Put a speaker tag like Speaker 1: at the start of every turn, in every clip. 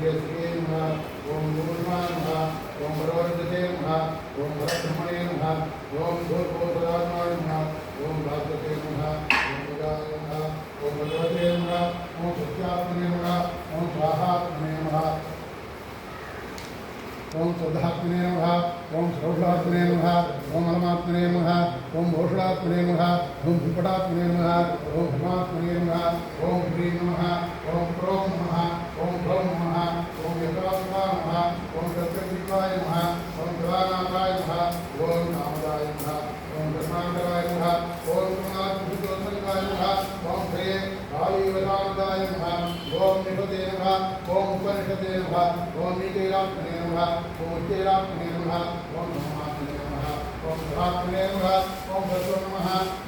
Speaker 1: श्रीयश्री नमः ओम गुरुर्माय नमः ओम भगवते नमः ओम भरब्रह्मणे नमः ओम भूर्भुवस्सुधात्माय नमः ओम भास्वते नमः ओम बुधाय नमः ओम भगवते नमः ओम सत्यात्मने नमः ओम स्वाहात्मने नमः ओम श्रद्धात्मने नमः ओम श्रौषात्मने नमः ओम अलमात्मने नमः ओम भूषणात्मने नमः ओम विपटात्मने नमः ओम भीमात्मने नमः ओम ह्रीं नमः ओम प्रों नमः ओम भ्रौं नमः ओम यत्रात्मा नमः ओम सत्यविद्वाय नमः ओम सदानाथाय नमः ओम नामदाय नमः ओम ब्रह्मांडराय नमः ओम गुणात्मसंगाय नमः ओम श्रेय आयुर्वेदानंदाय नमः ओम निपते नमः ओम उपनिषदे नमः ओम नीतिरात्मने नमः ओम उच्चैरात्मने नमः ओम ब्रह्मात्मने नमः ओम सदात्मने नमः ओम सत्व नमः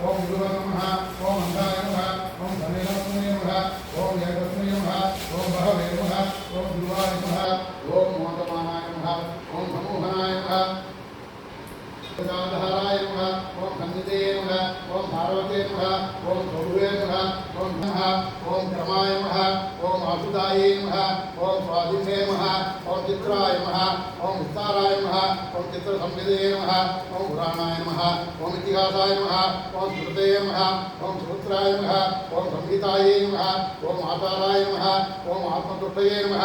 Speaker 1: ओम गुरु नमः ओम अंधाय नमः ओम धनेरात्मने नमः ओम यज्ञस्मै नमः ओम बहवे नमः ओम ध्रुवाय नमः ओम मोदमानाय नमः ओम समूहनाय नमः धाराय नमः ओम खंडिते नमः ओम पार्वते नमः ओम प्रभुवे नमः ओम नमः ओम क्रमाय नमः ओम आसुदाय नमः ओम स्वादिने नमः ओम चित्राय नमः ओम विस्ताराय नमः ओम चित्र संविदे नमः ओम पुराणाय नमः ओम इतिहासाय नमः ओम स्मृते नमः ओम सूत्राय नमः ओम संहिताय नमः ओम आचाराय नमः ओम आत्मतुष्टये नमः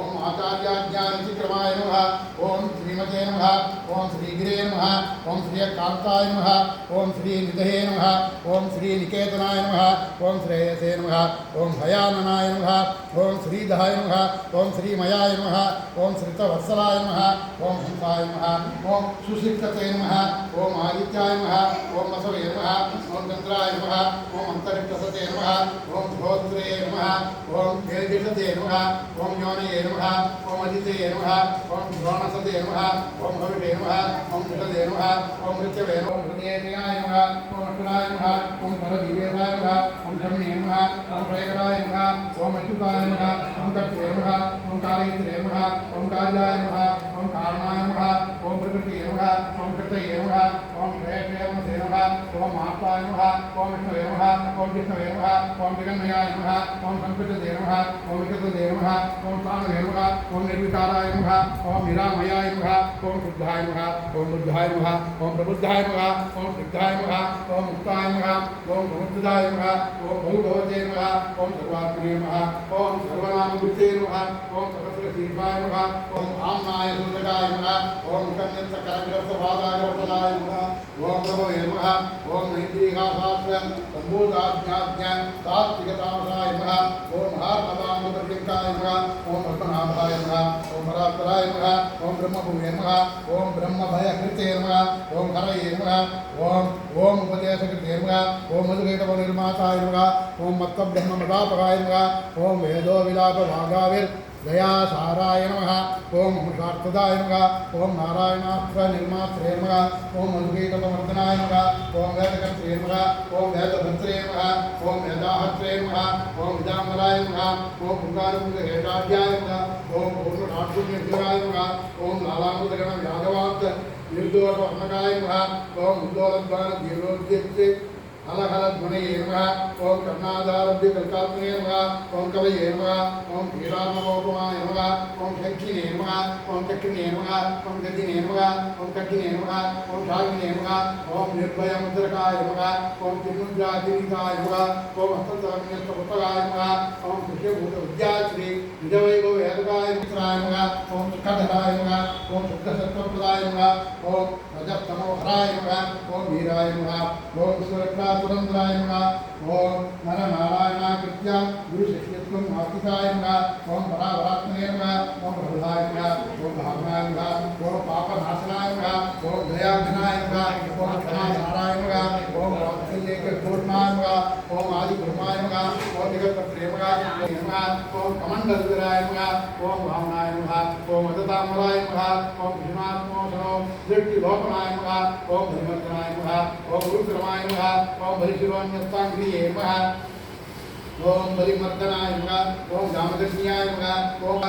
Speaker 1: ओम आचार्याज्ञानचिक्रमाय नमः ओम श्रीमते नमः ओम श्रीगिरे नमः ओम श्री कांताय नमः ओम श्री निधये नमः ओम श्री निकेतनाय नमः ओम श्रेयसे नमः ओम भयाननाय नमः ओम श्रीधाय नमः ओम श्रीमयाय नमः ओम श्रितवत्सलाय नमः ओम हंसाय नमः ओम सुशिक्षते नमः ओम आदित्याय नमः ओम वसवे नमः ओम चंद्राय नमः ओम अंतरिक्षसते नमः ओम श्रोत्रे नमः ओम केर्गिषते नमः ओम योनये नमः ओम अदिते नमः ओम श्रोणसते नमः ओम भविषे नमः ओम निषदे नमः ओम मृत्यवे नमः ओम हृदयेन्द्रियाय नमः ओम अक्षराय नमः ओम परजीवेशाय नमः ओम धर्मे नमः ओम प्रयगराय नमः ओम अच्युताय नमः ओम कक्षे नमः ओम कालेन्द्रे नमः ओम कार्याय नमः ओम कारणाय नमः ओम प्रकृते नमः ओम कृतये नमः ओम श्रेयसे नमः ओम आत्माय नमः ओम विष्णवे नमः ओम विष्णवे नमः ओम जगन्मयाय नमः ओम संकृतदे नमः ओम विकृतदे नमः ओम सानवे नमः ओम निर्विकाराय नमः ओम निरामयाय नमः ओम शुद्धाय नमः ओम बुद्धाय नमः ओम प्रबुद्धाय नमः ओम सिद्धाय नमः ओम मुक्ताय नमः ओम प्रबुद्धाय नमः ओम भूभवते नमः ओम सर्वात्मने नमः ओम सर्वनामबुद्धे नमः ओम सहस्रशीर्षाय नमः ओम आम्नाय सुन्दराय नमः ओम कन्यस्तकरग्रस्तपादाग्रपदाय नमः ओम प्रभवे नमः ओम नैतिकाशास्त्रं सम्भूताज्ञाज्ञ सात्विकतामसाय नमः ओम महात्मदामृतलिङ्गाय नमः ओम पद्मनाभाय नमः ओम परात्पराय नमः ओम ब्रह्मभुवे नमः ओम ब्रह्मभयकृते नमः ओम हरये नमः ओम उपदेशकृते नमः ओम मधुकैटवनिर्माताय नमः ओम मत्तब्रह्ममदापकाय नमः ओम वेदो विलापभागाविर्दयासाराय नमः ओम अमृतार्थदाय नमः ओम नारायणास्त्रनिर्मात्रे नमः ओम मधुकैटवमर्दनाय नमः ओम वेदकर्त्रे नमः ओम वेदभद्रे नमः ओम वेदाहत्रे नमः ओम विदाम्बराय नमः ओम पुंगानुपुंगहेटाढ्याय नमः ओम पूर्णनाट्युनिर्भराय नमः ओम नालामृतगणव्याधवात् निर्दोषवर्णकाय नमः ओम उद्दोलद्वान दीर्घोद्यक्ते अलहलध्वनये नमः ओम कर्णादारभ्य कल्कात्मने नमः ओम कवये नमः ओम वीरार्णवोपमाय नमः ओम शङ्खिने नमः ओम चक्रिणे नमः ओम गदिने नमः ओम कट्टिने नमः ओम शालिने नमः ओम निर्भयमुद्रकाय नमः ओम त्रिमुद्रादिनिताय नमः ओम हस्तधर्म्यस्तपुत्रकाय नमः ओम कृष्यभूतविद्याश्री निजवैभवहेतुकाय मित्राय नमः ओम सुखधराय नमः ओम शुद्धसत्त्वप्रदाय नमः ओम रजस्तमोहराय नमः ओम वीराय नमः ओम सुरक्षासुरन्द्राय नमः ओम नरनारायणाकृत्य गुरुशिष्यत्वं आस्तिकाय नमः ओम परावरात्मने नमः ओम प्रबुधाय नमः ओम भावनाय नमः ओम पापनाशनाय नमः ओम दयाघनाय नमः ओम क्षमासाराय नमः ओम वात्सल्यपूर्णाय नमः ओम आदिब्रह्माय नमः ओम जगत्पत्रे नमः ओम कमण्डलधराय नमः ओम भावनाय नमः ओम अदतामलाय नमः ओम भीमात्मोषणो दृष्टिलोकनाय नमः ओम धर्मज्ञाय नमः ओम गुरुक्रमाय नमः ओम बलिशिरोन्यस्ताङ्घ्रिये नमः ओम बलिमर्दनाय नमः ओम जामदग्न्याय नमः ओम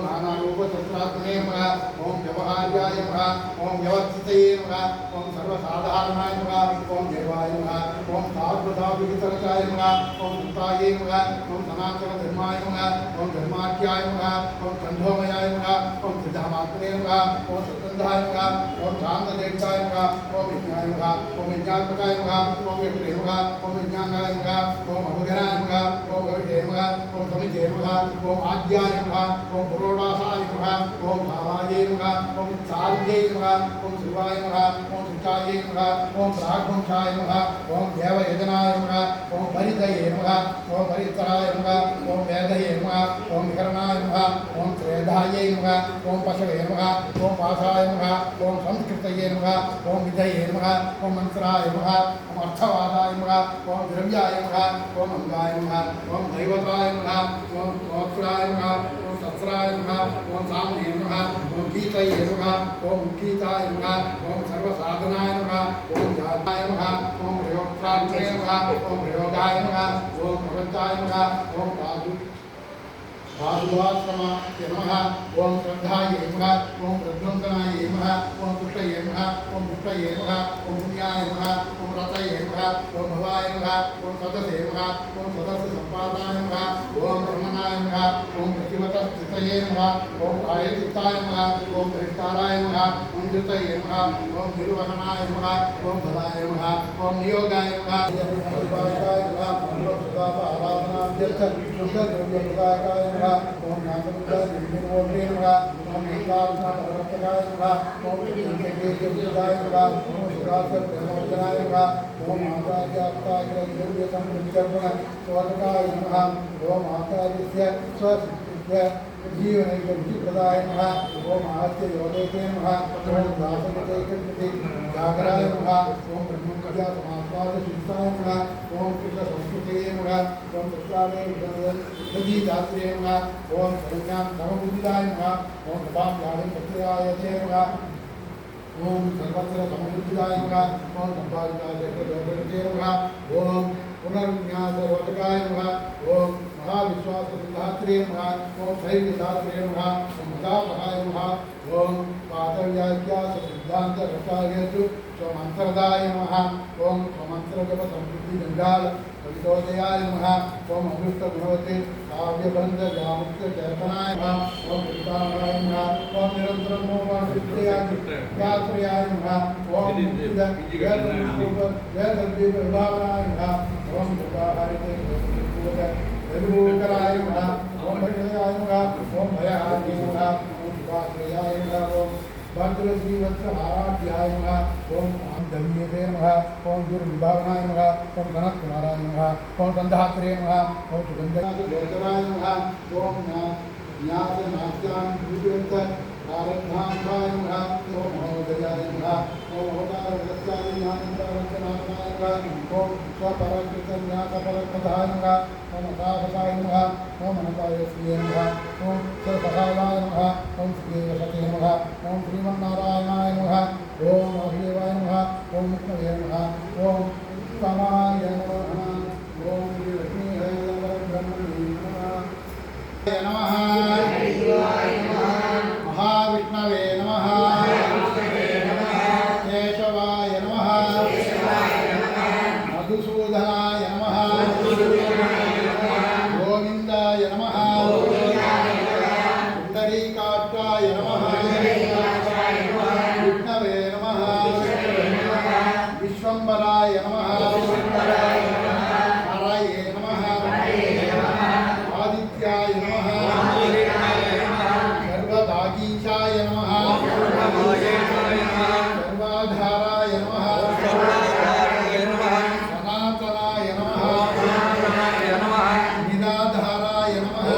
Speaker 1: नानारूप तत्रात्मने नमः ओम व्यवहार्याय नमः ओम व्यवस्थितये नमः ओम सर्वसाधारणाय नमः ओम देवाय नमः ओम सार्वधाविकतरकाय नमः ओम सुताये नमः ओम सनातन धर्माय नमः ओम धर्माख्याय नमः ओम चंदोमयाय नमः ओम सिद्धामात्मने नमः ओम सत्संधाय नमः ओम शांतदेवताय नमः ओम विज्ञाय नमः ओम विज्ञात्मकाय नमः ओम विष्णुवे नमः ओम विज्ञानाय नमः ओम अमुदनाय नमः ओम गविषे नमः ओम समिते नमः ओम आद्याय नमः ओम पुरोडासाय नमः ओम भावाय नमः ओम चार्ये नमः ओम शिवाय नमः ओम सुचाये नमः ओम प्राग्वंशाय नमः ओम देवयजनाय नमः ओम परितये नमः ओम परितराय नमः ओम वेदये नमः ओम विकरणाय नमः ओम त्रेधाये नमः ओम पशवे नमः ओम पासाय नमः ओम संस्कृतये नमः ओम विधये नमः ओम मंत्राय नमः ओम अर्थवादाय नमः ओम द्रव्याय नमः ओम अंगाय नमः ओम दैवताय नमः ओम गोत्राय नमः ओम सत्सराय नमः ओम सामने नमः ओम गीतये नमः ओम गीताय नमः ओम सर्वसाधनाय नमः ओम जाताय नमः ओम प्रयोक्ताय नमः ओम प्रयोगाय नमः ओम प्रवृत्ताय नमः ओम पादुवाश्रमाय नमः ओम श्रद्धाय नमः ओम प्रध्वंसनाय नमः ओम पुष्टये नमः ओम पुष्टये नमः ओम पुण्याय नमः ओम रतये नमः ओम भवाय नमः ओम सदसे नमः ओम सदस्य संपादनाय नमः ओम ब्रह्मणाय नमः ओम प्रतिवतस्थितये नमः ओम कार्यचित्ताय नमः ओम परिष्काराय नमः ओम धृतये नमः ओम निर्वहनाय नमः ओम भवाय नमः ओम नियोगाय नमः परिपालकाय नमः ओम सुधापाराधनाभ्यर्थ शुद्धद्रव्यप्रदायकाय नमः ओम ज्ञानमुद्राय नमः ओम नीलाभरणप्रवर्तकाय नमः ओम विद्युत्तेजोदाय नमः ओम सुरासप्रवर्तनाय नमः ओम आचार्याप्ताग्रद्रव्यसंप्रतिकर्मण स्वतकाय नमः ओम आचार्यस्य स्वसिद्धिभ्य जीवनैकप्रदाय नमः ओम आहत्य योगैते नमः ओम दासगतैकप्रति जागराय नमः ओम ब्रह्मविद्या समास्वादशिष्टाय नमः ओम कृष्णसंस्कृतये नमः ओम तत्रावे विदधीदात्रे नमः ओम सर्वज्ञान समबुद्धिदाय नमः ओम सदां ज्ञानं प्रत्ययायते नमः ओम सर्वत्र समबुद्धिदाय नमः ओम संभाविताय नमः ओम पुनर्विज्ञासवर्तकाय नमः ओम महाविश्वाससिद्धात्रे नमः ओम शैवसिद्धात्रे नमः ओम मदापहाय नमः ओम पातव्याख्याससिद्धान्तरसायतु स्वमन्त्रदाय नमः ओम स्वमन्त्रजपसंसिद्धिगङ्गाल कवितोदयाय नमः ओम अमृतगुणवते काव्यबन्धजामुक्तचेतनाय नमः ओम पितामहाय नमः ओम निरन्तरं मोमानुष्ठयाय नमः ओम वेदविभावनाय नमः ओम दुर्गाहारिते रघुकराय नमः ओम भजनाय नमः ओम भयहारिणे नमः ओम शिवाश्रयाय नमः ओम भद्रश्रीवत्सहाराध्याय नमः ओम दम्यते नमः ओम दुर्विभावनाय नमः ओम कनककुमाराय नमः ओम गन्धात्रे नमः ओम सुगन्धनाय नमः ओम न्यासनास्यां भूतवन्त आरब्धांगाय नमः ओम महोदयाय नमः ओम अवतारवत्साय ज्ञानवन्तनाय नमः ओम स्वपरकृतन्यासपरप्रदाय नमः ओम असाहसाय नमः ओम अनपायस्ये नमः ओम सर्वसहायाय नमः ओम श्रीवसते नमः ओम श्रीमन्नारायणाय नमः ओम अभिदेवाय नमः ओम विष्णवे नमः ओम उत्तमाय नमः ओम श्रीलक्ष्मीहरिब्रह्मणे नमः महाविष्णवे नमः केशवाय नमः मधुसूदनाय नमः गोविन्दाय नमः पुण्डरीकाक्षाय नमः विष्णवे नमः विश्वम्भराय नमः हरये नमः आदित्याय नमः सर्वभागीशाय नमः सर्वाधाराय नमः सनातनाय नमः निराधाराय नमः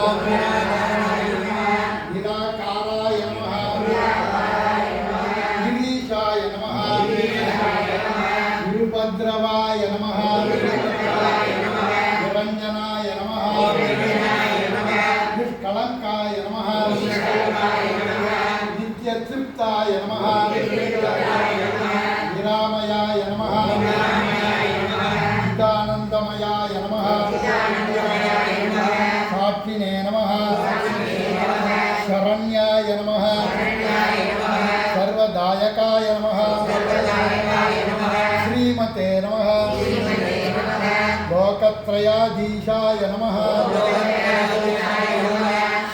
Speaker 1: निराकाराय नमः गिरीशाय नमः निरुपद्रवाय नमः निरञ्जनाय नमः निष्कलङ्काय नमः नित्यतृप्ताय नमः निरामयाय नमः चिदानन्दमयाय नमः साक्षिणे नमः शरण्याय नमः जगदीशाय नमः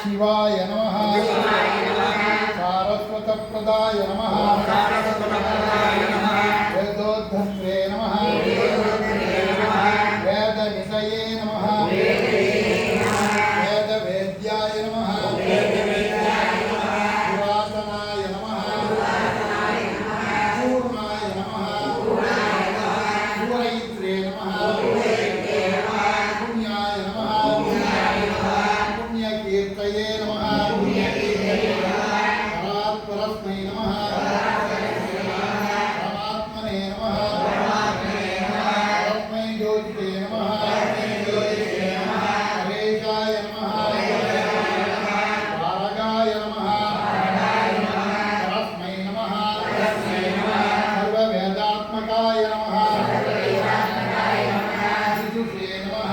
Speaker 1: शिवाय नमः सारस्वतप्रदाय नमः वेदोद्धत्रे नमः वेदनिधये नमः वेदवेद्याय नमः पुरातनाय नमः पूर्णाय नमः पूरयित्रे नमः पुण्याय नमः पुण्यकीर्तये नमः परात्परस्मै नमः परमात्मने नमः परस्मै ज्योतिषे नमः परेशाय नमः तारकाय नमः परस्मै नमः सर्ववेदात्मकाय नमः विदुषे नमः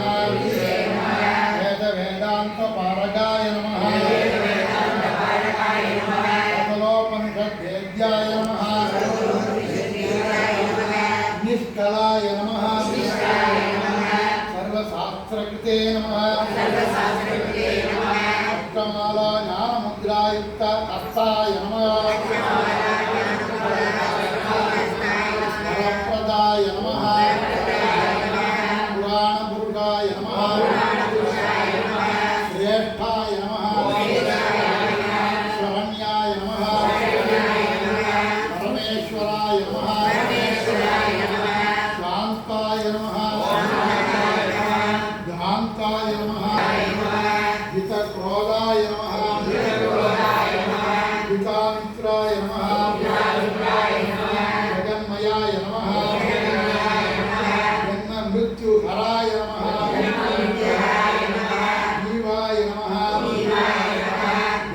Speaker 1: वेदवेदान्तपारगाय नमः सकलोपनिषद्वेद्याय नमः निष्कलाय नमः सर्वशास्त्रकृते नमः अष्टमाला ज्ञानमुद्रायुक्त हस्ताय नमः वरप्रदाय नमः पुराणपुरुषाय नमः श्रेष्ठाय नमः शरण्याय नमः परमेश्वराय नमः शान्ताय नमः ध्यान्ताय नमः हितक्रोधाय नमः हितामित्राय नमः जगन्मयाय नमः जन्ममृत्युहराय नमः जीवाय नमः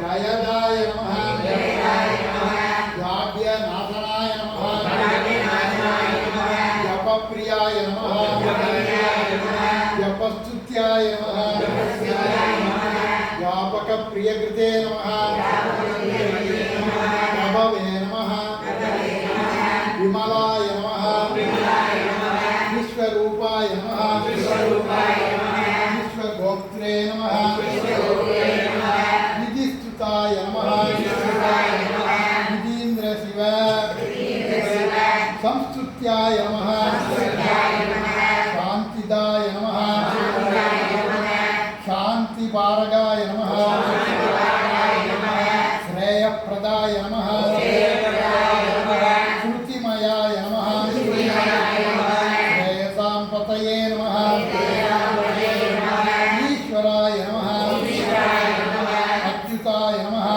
Speaker 1: जयदाय नमः जाड्यनाशनाय नमः जपप्रियाय नमः जपस्तुत्याय नमः व्यापकप्रियकृते नमः प्रभवे नमः विमलाय नमः विश्वरूपाय नमः विश्वगोप्त्रे नमः विधिस्तुताय नमः विधीन्द्रशिव संस्तुत्याय नमः शान्तिदाय नमः शान्तिपारगाय नमः श्रेयप्रदाय नमः श्रुतिमयाय नमः श्रेयसां पतये नमः ईश्वराय नमः अच्युताय नमः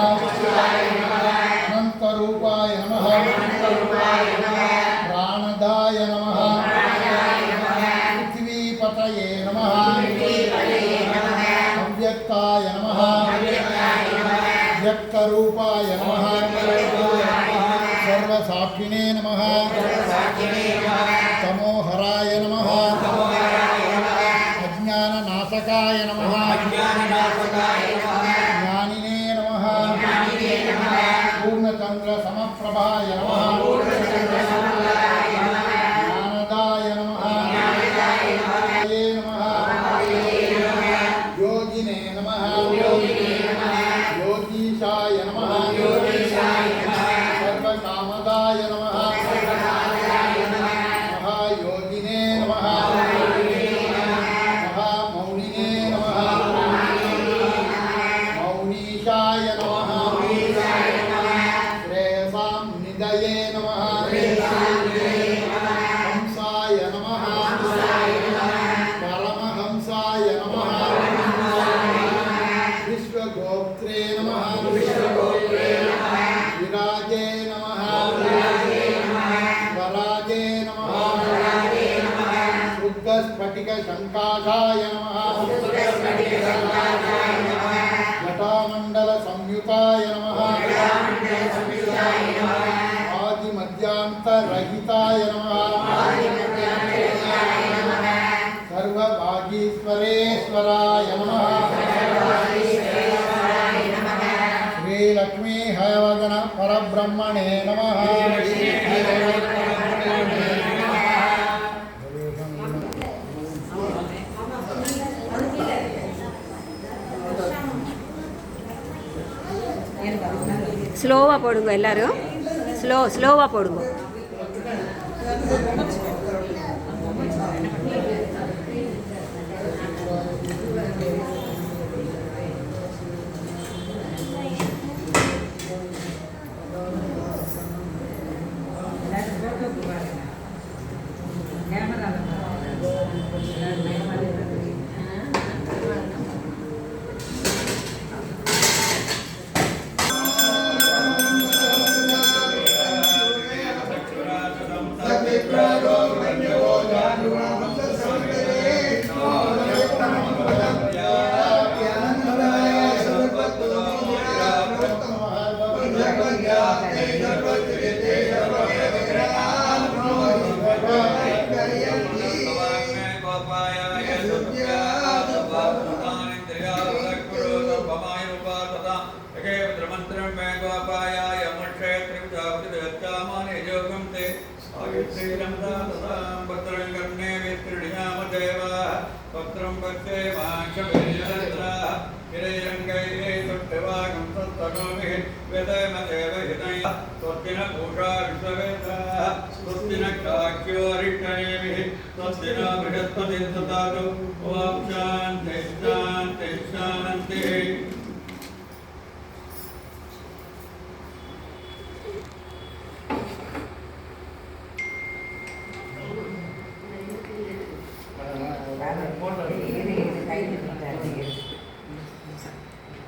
Speaker 1: अनन्तरूपाय नमः प्राणदाय नमः पृथ्वीपतये नमः अव्यक्ताय नमः व्यक्तरूपाय नमः सर्वसाक्षिणे नमः तमोहराय नमः अज्ञाननाशकाय नमः ज्ञानिने नमः पूर्णचन्द्रसमप्रभाय नमः ज्ञानदाय नमः योगिने नमः योगीशाय नमः सर्वकामदाय नमः महायोगिने नमः महामौनिने नमः मौनीशाय नमः श्रेयसां निधये नमः हंसाय नमः परमहंसाय नमः विश्वगोप्त्रे नमः विराजे नमः वराजे नमः शुद्धस्फटिकशङ्काशाय नमः जटामण्डलसंयुताय नमः आदिमध्यान्तरहिताय नमः सर्वभागीश्वरेश्वराय नमः श्रीलक्ष्मी हयवदन परब्रह्मणे नमः
Speaker 2: ஸ்லோவாக போடுங்க எல்லாரும். ஸ்லோவாக போடுங்க.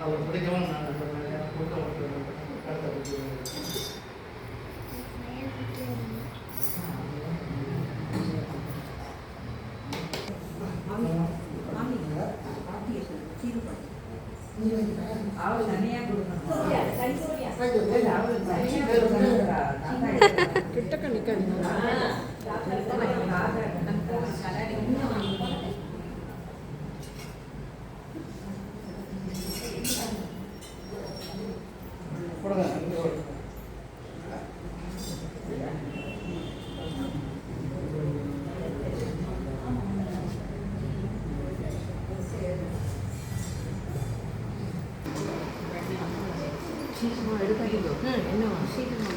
Speaker 3: அவர் பிடிக்கவும் நான்
Speaker 4: அவள் தனியா
Speaker 5: கிட்டக்க நிக்காதீங்க.
Speaker 2: சீக்கிரமாக எடுக்காதீங்க. என்னவா சீக்கிரமாக